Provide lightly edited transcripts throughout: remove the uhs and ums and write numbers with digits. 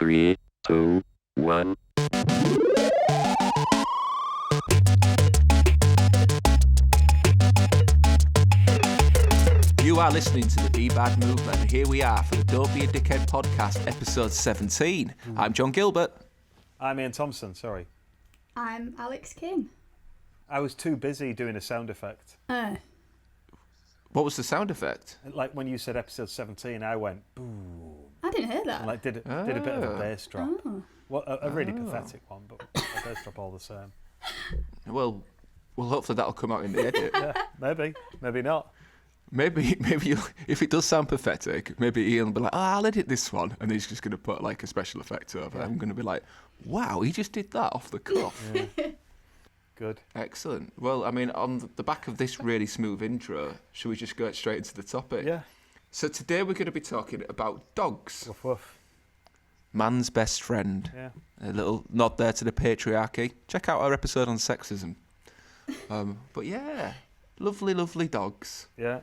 3, 2, 1. You are listening to the DBAD movement, and here we are for the Don't Be a Dickhead podcast, episode 17. I'm John Gilbert. I'm Iain Thompson, sorry. I'm Alex King. I was too busy doing a sound effect. What was the sound effect? Like when you said episode 17, I went, boom. I didn't hear that. And like did a bit of a bass drop. Well, a really pathetic one, but a bass drop all the same. Well, hopefully that'll come out in the edit. Yeah, maybe not. Maybe if it does sound pathetic, maybe Iain will be like, I'll edit this one, and he's just going to put like a special effect over it. I'm going to be like, wow, he just did that off the cuff. Yeah. Good. Excellent. Well, I mean, on the back of this really smooth intro, should we just go straight into the topic? Yeah. So today we're going to be talking about dogs. Woof woof. Man's best friend. Yeah. A little nod there to the patriarchy. Check out our episode on sexism. But yeah, lovely, lovely dogs. Yeah.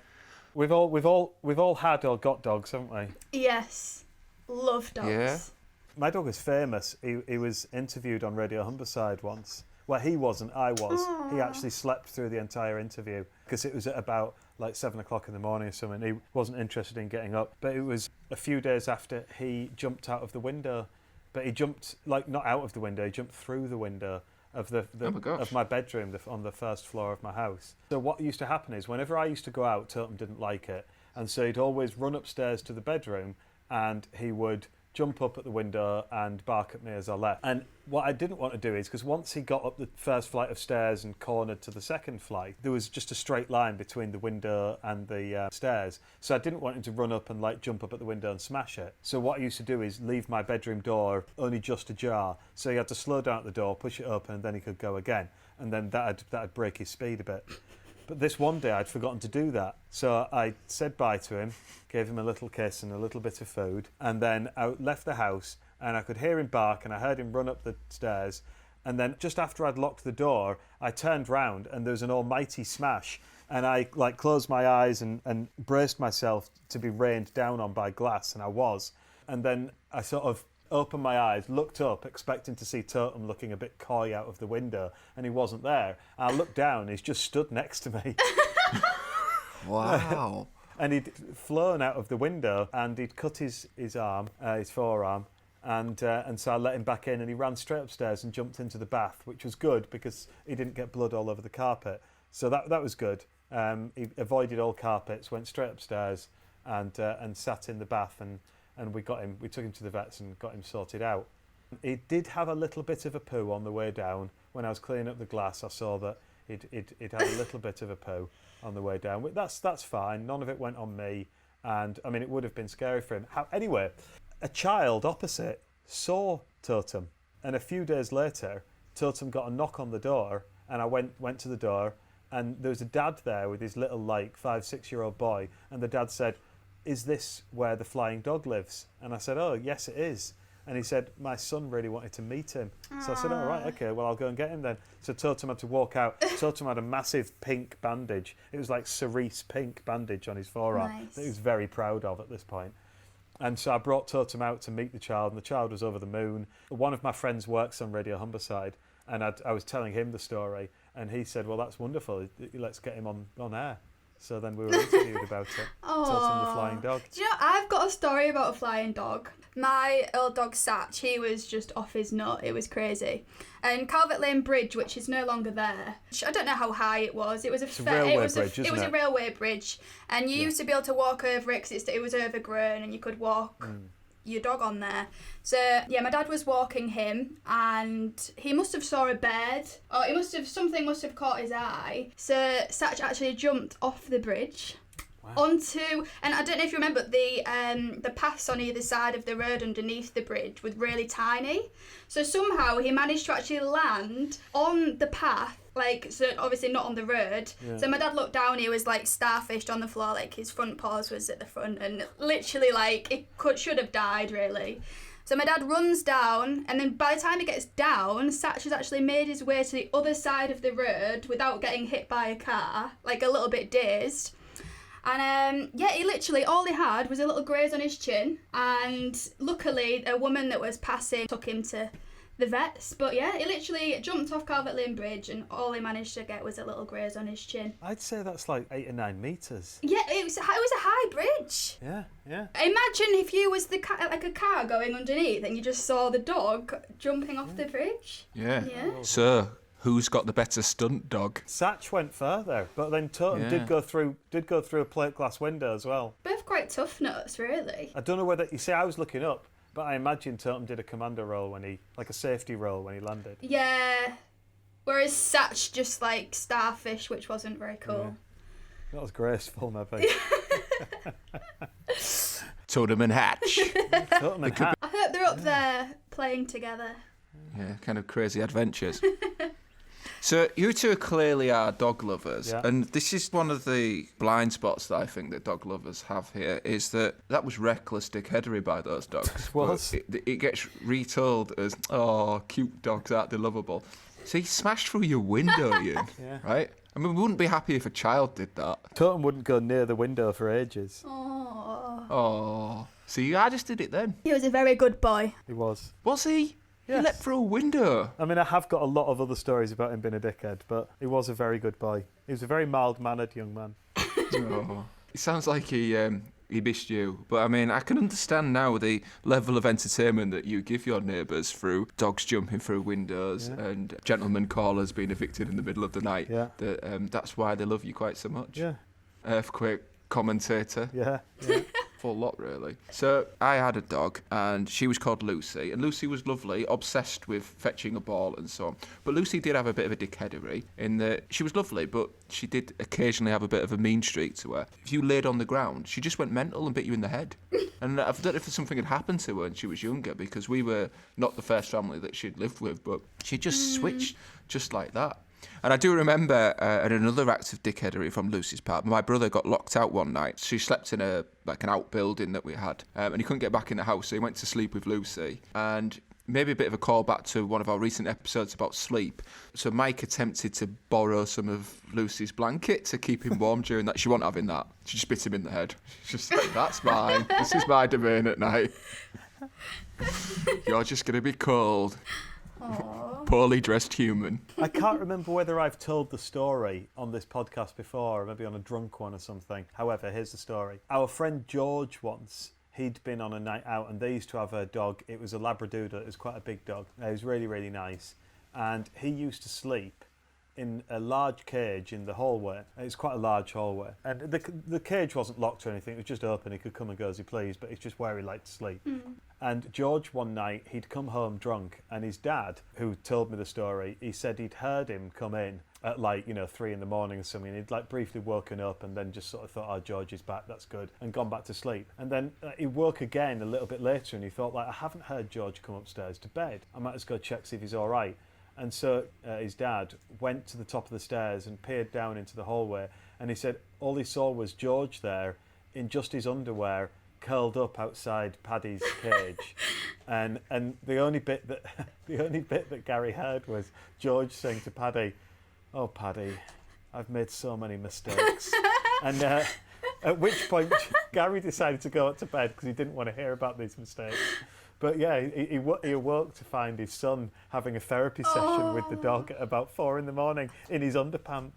We've all had or got dogs, haven't we? Yes. Love dogs. Yeah. My dog is famous. He was interviewed on Radio Humberside once. Well, he wasn't, I was. Aww. He actually slept through the entire interview because it was at about like 7 o'clock in the morning or something. He wasn't interested in getting up. But it was a few days after he jumped out of the window. But he jumped, like, not out of the window, he jumped through the window of of my bedroom on the first floor of my house. So what used to happen is whenever I used to go out, Totem didn't like it. And so he'd always run upstairs to the bedroom and he would jump up at the window and bark at me as I left. And what I didn't want to do is, because once he got up the first flight of stairs and cornered to the second flight, there was just a straight line between the window and the stairs. So I didn't want him to run up and like jump up at the window and smash it. So what I used to do is leave my bedroom door only just ajar. So he had to slow down at the door, push it open, and then he could go again. And then that'd break his speed a bit. But this one day I'd forgotten to do that. So I said bye to him, gave him a little kiss and a little bit of food, and then I left the house and I could hear him bark and I heard him run up the stairs. And then just after I'd locked the door, I turned round and there was an almighty smash. And I like closed my eyes and braced myself to be rained down on by glass, and I was. And then I sort of opened my eyes, looked up, expecting to see Totem looking a bit coy out of the window, and he wasn't there. And I looked down, he's just stood next to me. Wow. And he'd flown out of the window, and he'd cut his arm, his forearm, and so I let him back in, and he ran straight upstairs and jumped into the bath, which was good because he didn't get blood all over the carpet. So that was good. He avoided all carpets, went straight upstairs, and sat in the bath, and we took him to the vets and got him sorted out. He did have a little bit of a poo on the way down. When I was cleaning up the glass, I saw that he'd had a little bit of a poo on the way down. That's fine. None of it went on me. And, I mean, it would have been scary for him. Anyway, a child opposite saw Totem. And a few days later, Totem got a knock on the door. And I went to the door. And there was a dad there with his little, like, 5-6-year-old boy. And the dad said, "Is this where the flying dog lives?" And I said, "Oh, yes, it is." And he said, "My son really wanted to meet him." So I said, "All right, okay, well, I'll go and get him then." So Totem had to walk out. Totem had a massive pink bandage. It was like cerise pink bandage on his forearm that he was very proud of at this point. And so I brought Totem out to meet the child, and the child was over the moon. One of my friends works on Radio Humberside, and I was telling him the story, and he said, "Well, that's wonderful. Let's get him on air." So then we were interviewed about it. Totem the flying dog. Do you know, I've got a story about a flying dog. My old dog Satch, he was just off his nut. It was crazy. And Calvert Lane Bridge, which is no longer there. I don't know how high it was. It was a railway bridge, isn't it? It was a railway bridge. And you used to be able to walk over it because it was overgrown and you could walk your dog on there. So yeah, my dad was walking him and he must have saw a bird, or something must have caught his eye. So Satch actually jumped off the bridge. Wow. Onto, and I don't know if you remember, the paths on either side of the road underneath the bridge were really tiny. So somehow he managed to actually land on the path, like, so obviously not on the road. Yeah. So my dad looked down, he was like starfished on the floor, like his front paws was at the front, and literally like it should have died really. So my dad runs down, and then by the time he gets down, Satch has actually made his way to the other side of the road without getting hit by a car, like a little bit dazed. And he literally, all he had was a little graze on his chin. And luckily, a woman that was passing took him to the vets. But yeah, he literally jumped off Calvert Lane Bridge and all he managed to get was a little graze on his chin. I'd say that's like 8 or 9 metres. Yeah, it was a high bridge. Yeah. Imagine if you was like a car going underneath and you just saw the dog jumping off the bridge. Yeah. Yeah. So, who's got the better stunt dog? Satch went further, but then Totem did go through a plate glass window as well. Both quite tough nuts, really. I don't know whether, you see, I was looking up, but I imagine Totem did a commando roll like a safety roll when he landed. Yeah. Whereas Satch just like starfish, which wasn't very cool. Yeah. That was graceful, maybe. Totem and Hatch. Totem and Hatch. I hope they're up there playing together. Yeah, kind of crazy adventures. So you two clearly are dog lovers, and this is one of the blind spots that I think that dog lovers have here, is that was reckless dickheadery by those dogs. Was. It gets retold as, oh, cute dogs, aren't they lovable? So he smashed through your window, Iain, right? I mean, we wouldn't be happy if a child did that. Totem wouldn't go near the window for ages. Oh. See, I just did it then. He was a very good boy. He was. Was he? Yes. He leapt through a window. I mean, I have got a lot of other stories about him being a dickhead, but he was a very good boy. He was a very mild-mannered young man. Oh. It sounds like he missed you. But I mean, I can understand now the level of entertainment that you give your neighbours through dogs jumping through windows and gentlemen callers being evicted in the middle of the night. Yeah. That's why they love you quite so much. Yeah. Earthquake commentator. Yeah. Full lot, really. So I had a dog, and she was called Lucy, and Lucy was lovely, obsessed with fetching a ball and so on. But Lucy did have a bit of a dickheadery in that she was lovely, but she did occasionally have a bit of a mean streak to her. If you laid on the ground, she just went mental and bit you in the head. And I don't know if something had happened to her when she was younger, because we were not the first family that she'd lived with, but she just switched just like that. And I do remember at another act of dickheadery from Lucy's part, my brother got locked out one night. She slept in an outbuilding that we had, and he couldn't get back in the house, so he went to sleep with Lucy. And maybe a bit of a callback to one of our recent episodes about sleep. So Mike attempted to borrow some of Lucy's blanket to keep him warm during that. She wasn't having that. She just bit him in the head. She's just like, that's mine. This is my domain at night. You're just going to be cold. Aww. Poorly dressed human. I can't remember whether I've told the story on this podcast before, or maybe on a drunk one or something. However, here's the story. Our friend George once, he'd been on a night out and they used to have a dog. It was a Labradoodle. It was quite a big dog. It was really, really nice. And he used to sleep in a large cage in the hallway. It's quite a large hallway. And the cage wasn't locked or anything. It was just open. He could come and go as he pleased, but it's just where he liked to sleep. And George, one night, he'd come home drunk, and his dad, who told me the story, he said he'd heard him come in at 3 in the morning or something. He'd briefly woken up and then just sort of thought, oh, George is back, that's good, and gone back to sleep. And then he woke again a little bit later and he thought, I haven't heard George come upstairs to bed. I might just go check, see if he's all right. And so his dad went to the top of the stairs and peered down into the hallway, and he said all he saw was George there in just his underwear, curled up outside Paddy's cage. And the only bit that Gary heard was George saying to Paddy, "Oh Paddy, I've made so many mistakes." And at which point Gary decided to go up to bed because he didn't want to hear about these mistakes. But yeah, he awoke to find his son having a therapy session with the dog at about 4 in the morning in his underpants.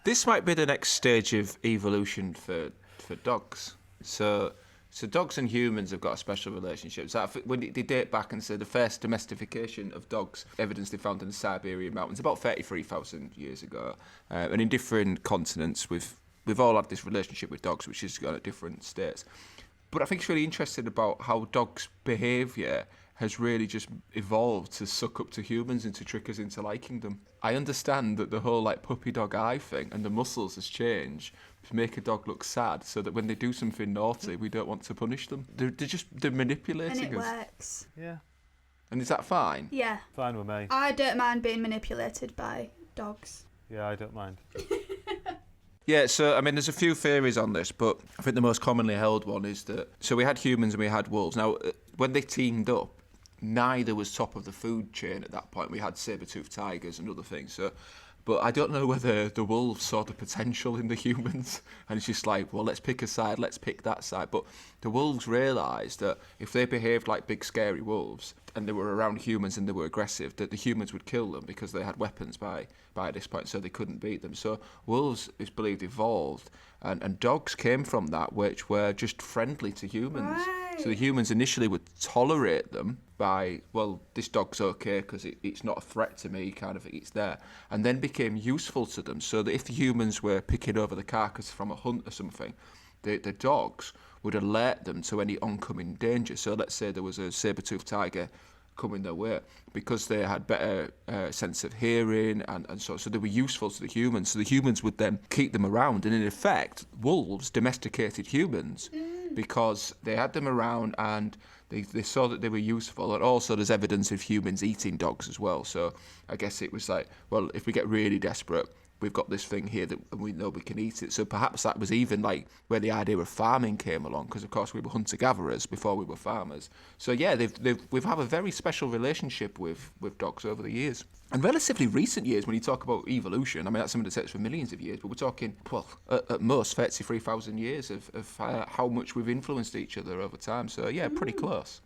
This might be the next stage of evolution for dogs. So dogs and humans have got a special relationship. So when they date back and say the first domestication of dogs, evidence they found in the Siberian mountains about 33,000 years ago, and in different continents, we've all had this relationship with dogs, which has gone at different states. But I think it's really interesting about how dogs' behaviour has really just evolved to suck up to humans and to trick us into liking them. I understand that the whole puppy dog eye thing and the muscles has changed to make a dog look sad, so that when they do something naughty, we don't want to punish them. They're manipulating And it us. works. Yeah. And is that fine? Yeah. Fine with me. I don't mind being manipulated by dogs. Yeah, I don't mind. Yeah, so, I mean, there's a few theories on this, but I think the most commonly held one is that... So we had humans and we had wolves. Now, when they teamed up, neither was top of the food chain at that point. We had saber-toothed tigers and other things. So But I don't know whether the wolves saw the potential in the humans, and it's just like, well, let's pick a side, let's pick that side. But the wolves realised that if they behaved like big scary wolves and they were around humans and they were aggressive, that the humans would kill them because they had weapons by this point, so they couldn't beat them. So wolves, it's believed, evolved, and dogs came from that, which were just friendly to humans. Right. So the humans initially would tolerate them by, well, this dog's okay because it's not a threat to me, kind of, it's there, and then became useful to them, so that if the humans were picking over the carcass from a hunt or something, the dogs would alert them to any oncoming danger. So let's say there was a saber-toothed tiger coming their way, because they had better sense of hearing and so they were useful to the humans. So the humans would then keep them around, and in effect, wolves domesticated humans because they had them around and they saw that they were useful. And also there's evidence of humans eating dogs as well. So I guess it was like, well, if we get really desperate, we've got this thing here that we know we can eat it. So perhaps that was even like where the idea of farming came along, because of course we were hunter-gatherers before we were farmers. So yeah, we've had a very special relationship with dogs over the years. And relatively recent years, when you talk about evolution, I mean, that's something that takes for millions of years, but we're talking, well, at most 33,000 years of how much we've influenced each other over time. So yeah, pretty close.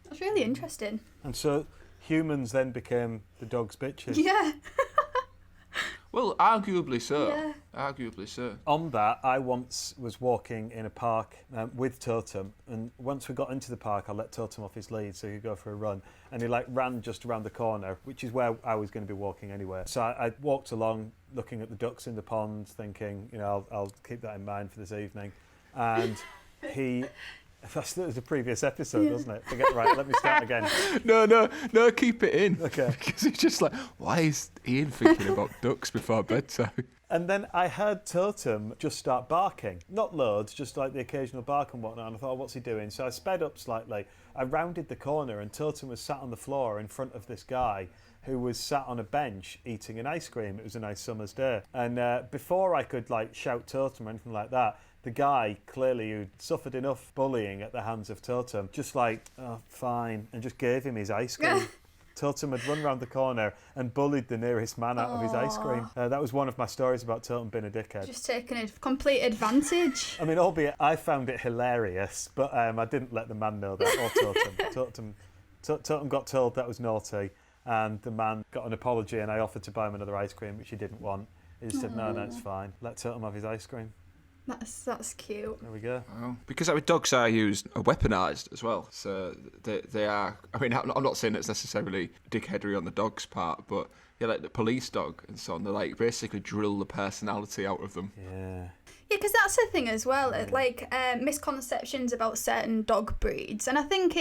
That's really interesting. And so humans then became the dog's bitches. Yeah. Well, arguably so. Yeah. Arguably so. On that, I once was walking in a park with Totem, and once we got into the park, I let Totem off his lead so he could go for a run, and he ran just around the corner, which is where I was going to be walking anyway. So I walked along, looking at the ducks in the pond, thinking, I'll keep that in mind for this evening, and he. That was the previous episode, wasn't it? Forget, right, let me start again. No, keep it in. Okay. Because it's just like, why is Iain thinking about ducks before bedtime? And then I heard Totem just start barking. Not loads, just like the occasional bark and whatnot. And I thought, what's he doing? So I sped up slightly. I rounded the corner and Totem was sat on the floor in front of this guy who was sat on a bench eating an ice cream. It was a nice summer's day. And before I could shout Totem or anything like that, the guy, clearly who'd suffered enough bullying at the hands of Totem, just oh, fine, and just gave him his ice cream. Totem had run round the corner and bullied the nearest man out of his ice cream. That was one of my stories about Totem being a dickhead. Just taking a complete advantage. I mean, albeit I found it hilarious, but I didn't let the man know that, or Totem. Totem got told that was naughty, and the man got an apology, and I offered to buy him another ice cream, which he didn't want. He just said, no, it's fine. Let Totem have his ice cream. That's cute. There we go. Oh, because dogs are weaponised as well. So they are. I mean, I'm not saying it's necessarily dickheadery on the dog's part, but yeah, like the police dog and so on. They basically drill the personality out of them. Yeah. Yeah, because that's the thing as well. Misconceptions about certain dog breeds, and I think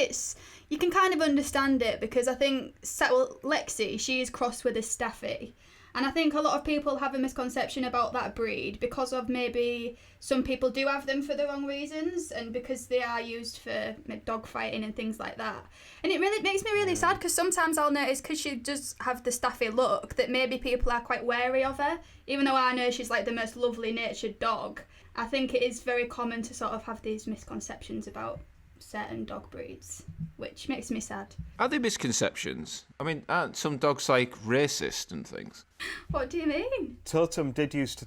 you can kind of understand it because I think Lexi, she is crossed with a Staffy. And I think a lot of people have a misconception about that breed because of maybe some people do have them for the wrong reasons and because they are used for dog fighting and things like that. And it really makes me really sad because sometimes I'll notice, because she does have the Staffy look, that maybe people are quite wary of her. Even though I know she's the most lovely natured dog, I think it is very common to sort of have these misconceptions about certain dog breeds, which makes me sad. Are there misconceptions? I mean, aren't some dogs racist and things? What do you mean? Totem did used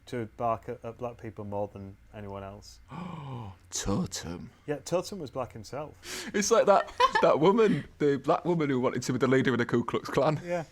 to bark at black people more than anyone else. Oh, Totem. Yeah, Totem was black himself. It's like that woman, the black woman who wanted to be the leader of the Ku Klux Klan. Yeah.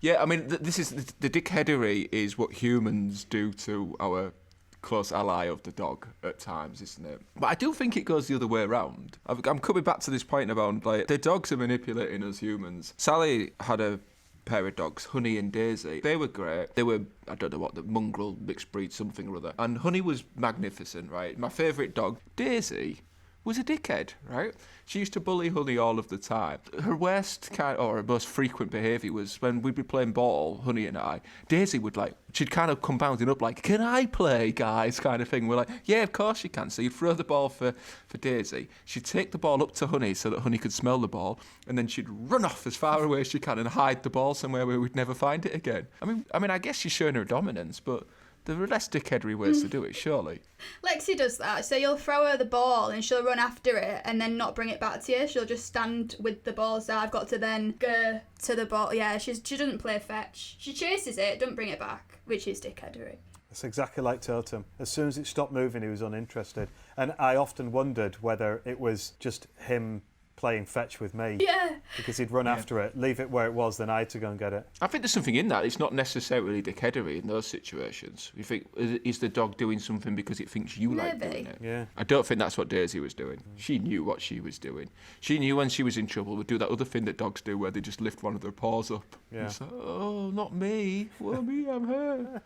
Yeah, I mean, this is the dickheadery is what humans do to our close ally of the dog at times, isn't it? But I do think it goes the other way around. I'm coming back to this point about the dogs are manipulating us humans. Sally had a pair of dogs, Honey and Daisy. They were great. They were, I don't know what, the mongrel mixed breed something or other. And Honey was magnificent, right? My favourite dog, Daisy, was a dickhead, right? She used to bully Honey all of the time. Her worst or her most frequent behaviour was when we'd be playing ball, Honey and I, Daisy would she'd kind of come bounding up can I play, guys, kind of thing. We're yeah, of course you can. So you'd throw the ball for Daisy. She'd take the ball up to Honey so that Honey could smell the ball, and then she'd run off as far away as she can and hide the ball somewhere where we'd never find it again. I mean, I guess she's showing her dominance, but There are less dickheadery ways to do it, surely. Lexi does that. So you'll throw her the ball and she'll run after it and then not bring it back to you. She'll just stand with the ball. So I've got to then go to the ball. Yeah, she doesn't play fetch. She chases it, doesn't bring it back, which is dickheadery. It's exactly like Totem. As soon as it stopped moving, he was uninterested. And I often wondered whether it was just him playing fetch with me. Yeah. Because he'd run after it, leave it where it was, then I had to go and get it. I think there's something in that. It's not necessarily dickheadery in those situations. You think, is the dog doing something because it thinks you like doing it? Yeah. I don't think that's what Daisy was doing. She knew what she was doing. She knew when she was in trouble would do that other thing that dogs do where they just lift one of their paws up. Yeah. It's like, oh, not me. Well, me, I'm her.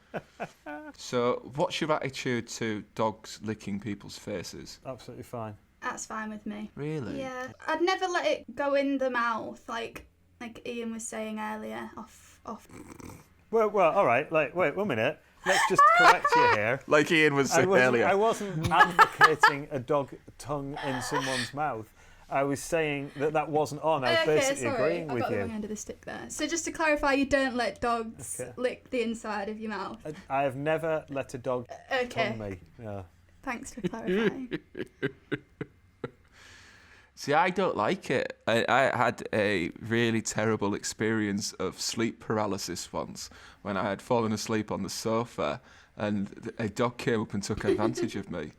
So what's your attitude to dogs licking people's faces? Absolutely fine. That's fine with me. Really? Yeah. I'd never let it go in the mouth, like Iain was saying earlier, off. Well, all right. Like, wait 1 minute. Let's just correct you here. Like Iain was saying earlier. I wasn't advocating a dog tongue in someone's mouth. I was saying that wasn't on. I was basically agreeing I with got the wrong you. end of the stick there. So just to clarify, you don't let dogs lick the inside of your mouth. I have never let a dog Okay. tongue me. Yeah. Thanks for clarifying. See, I don't like it. I had a really terrible experience of sleep paralysis once when I had fallen asleep on the sofa and a dog came up and took advantage of me.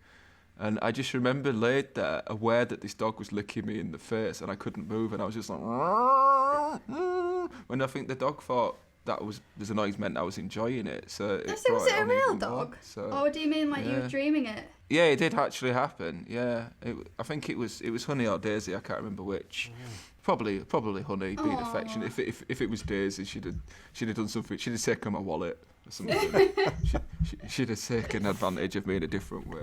And I just remember laid there, aware that this dog was licking me in the face and I couldn't move and I was just like, when I think the dog thought the noise meant I was enjoying it. So Was it a real dog? Or do you mean like you were dreaming it? Yeah, it did actually happen. Yeah, I think it was Honey or Daisy. I can't remember which. Probably Honey being affectionate. If it was Daisy, she'd have done something. She'd have taken my wallet or something. she'd have taken advantage of me in a different way.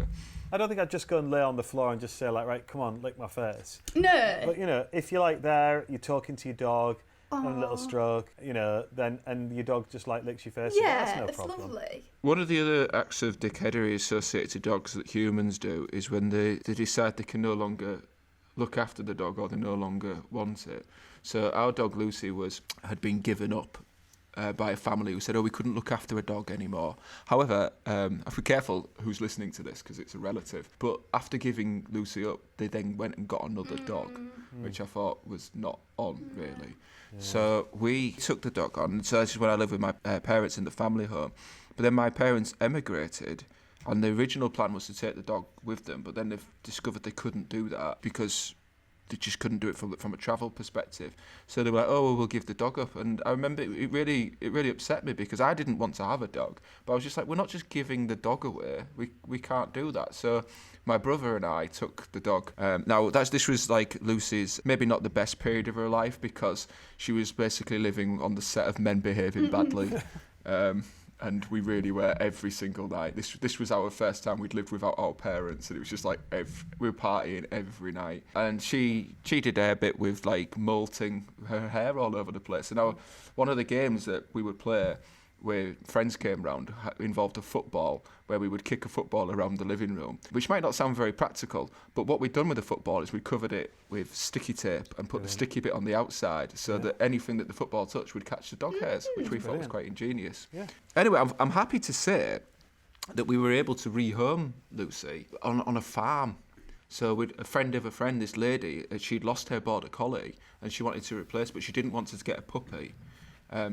I don't think I'd just go and lay on the floor and just say like, right, come on, lick my face. No. But if you're like there, you're talking to your dog, and a little stroke, then and your dog just like licks your face. Yeah, that's no problem. it's lovely. One of the other acts of dickheadery associated to dogs that humans do is when they decide they can no longer look after the dog or they no longer want it. So our dog Lucy had been given up by a family who said, we couldn't look after a dog anymore. However, I have to be careful who's listening to this because it's a relative. But after giving Lucy up, they then went and got another dog, which I thought was not on, really. Yeah. So we took the dog on. So this is when I lived with my parents in the family home. But then my parents emigrated, and the original plan was to take the dog with them. But then they've discovered they couldn't do that because they just couldn't do it from a travel perspective. So they were like, we'll give the dog up. And I remember it really upset me because I didn't want to have a dog. But I was just like, we're not just giving the dog away. We can't do that. So my brother and I took the dog. Now, this was like Lucy's, maybe not the best period of her life because she was basically living on the set of Men Behaving Badly. And we really were every single night. This was our first time we'd lived without our parents, and it was just like we were partying every night. And she cheated her a bit with like molting her hair all over the place. And one of the games that we would play where friends came round involved a football where we would kick a football around the living room, which might not sound very practical, but what we'd done with the football is we covered it with sticky tape and put the sticky bit on the outside so that anything that the football touched would catch the dog hairs, which we thought was quite ingenious. Yeah. Anyway, I'm happy to say that we were able to rehome Lucy on a farm. So with a friend of a friend, this lady, she'd lost her border collie and she wanted to replace, but she didn't want to get a puppy.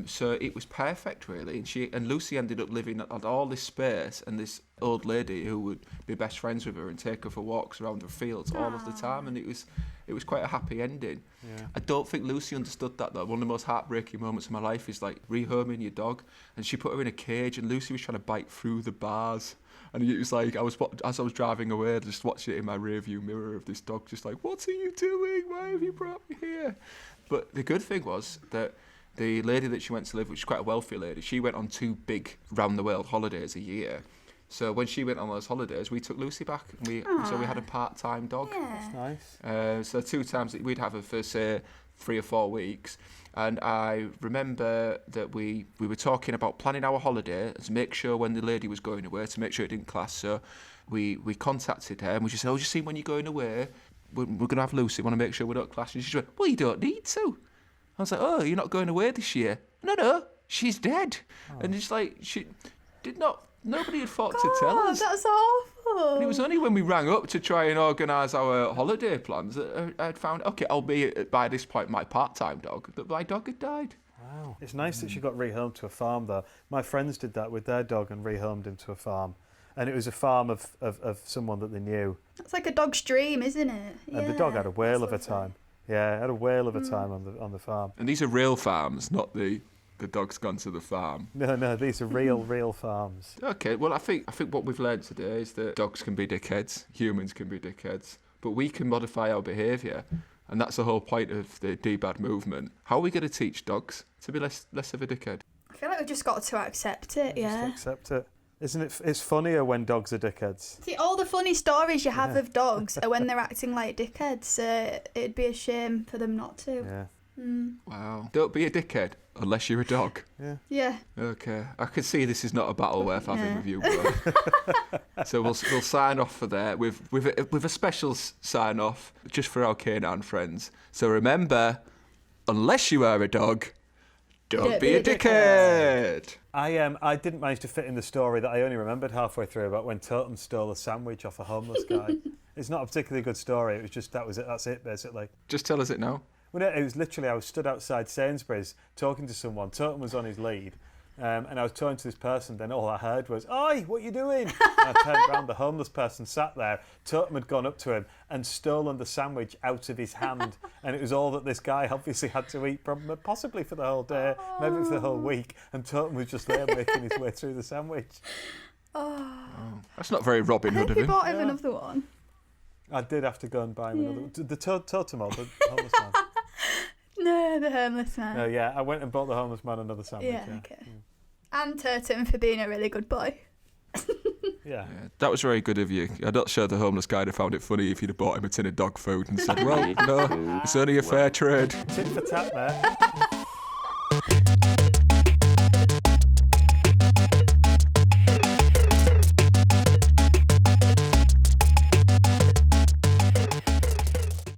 So it was perfect, really. And Lucy ended up living at all this space, and this old lady who would be best friends with her and take her for walks around her fields all of the time, and it was quite a happy ending. Yeah. I don't think Lucy understood that, though. One of the most heartbreaking moments of my life is like rehoming your dog, and she put her in a cage, and Lucy was trying to bite through the bars. And it was like, as I was driving away, just watching it in my rearview mirror of this dog, just like, what are you doing? Why have you brought me here? But the good thing was that the lady that she went to live with, which is quite a wealthy lady, she went on 2 big round-the-world holidays a year. So when she went on those holidays, we took Lucy back, and so we had a part-time dog. Yeah. That's nice. So 2 times we'd have her for, say, 3 or 4 weeks. And I remember that we were talking about planning our holiday to make sure when the lady was going away, to make sure it didn't clash. So we contacted her, and we just said, just see when you're going away, we're going to have Lucy, want to make sure we don't clash. And she went, well, you don't need to. I was like, you're not going away this year? No, she's dead. And it's like, she did not nobody had thought to tell God, us. that's awful. And it was only when we rang up to try and organise our holiday plans that I'd found, okay, albeit by this point my part-time dog, that my dog had died. Wow. It's nice that she got rehomed to a farm, though. My friends did that with their dog and rehomed him to a farm. And it was a farm of someone that they knew. That's like a dog's dream, isn't it? And the dog had a whale of a that's lovely. time. Yeah, had a whale of a time on the farm. And these are real farms, not the dog's gone to the farm. No, these are real farms. Okay, well, I think what we've learned today is that dogs can be dickheads, humans can be dickheads, but we can modify our behaviour. And that's the whole point of the DBAD movement. How are we going to teach dogs to be less of a dickhead? I feel like we've just got to accept it, yeah. Just accept it. Isn't it? It's funnier when dogs are dickheads. See, all the funny stories you have of dogs are when they're acting like dickheads. It'd be a shame for them not to. Yeah. Wow. Don't be a dickhead unless you're a dog. Yeah. Okay. I can see this is not a battle worth having with you both. So we'll sign off for there with a special sign off just for our canine friends. So remember, unless you are a dog, don't be a dickhead. I didn't manage to fit in the story that I only remembered halfway through about when Totem stole a sandwich off a homeless guy. It's not a particularly good story. It was just that's it basically. Just tell us it now. Well, no, it was literally I was stood outside Sainsbury's talking to someone. Totem was on his lead. And I was talking to this person, then all I heard was, "Oi, what you doing?" And I turned around, the homeless person sat there. Totem had gone up to him and stolen the sandwich out of his hand. And it was all that this guy obviously had to eat, possibly for the whole day, maybe for the whole week. And Totem was just there making his way through the sandwich. Oh, that's not very Robin Hood of You him. bought him another one. I did have to go and buy him another. The Totem or the homeless man? No, the homeless man. No, yeah, I went and bought the homeless man another sandwich. Yeah, okay. And Totem for being a really good boy. Yeah. That was very good of you. I'm not sure the homeless guy would have found it funny if you'd have bought him a tin of dog food and said, well, no, it's only a fair trade. Tit for tat there.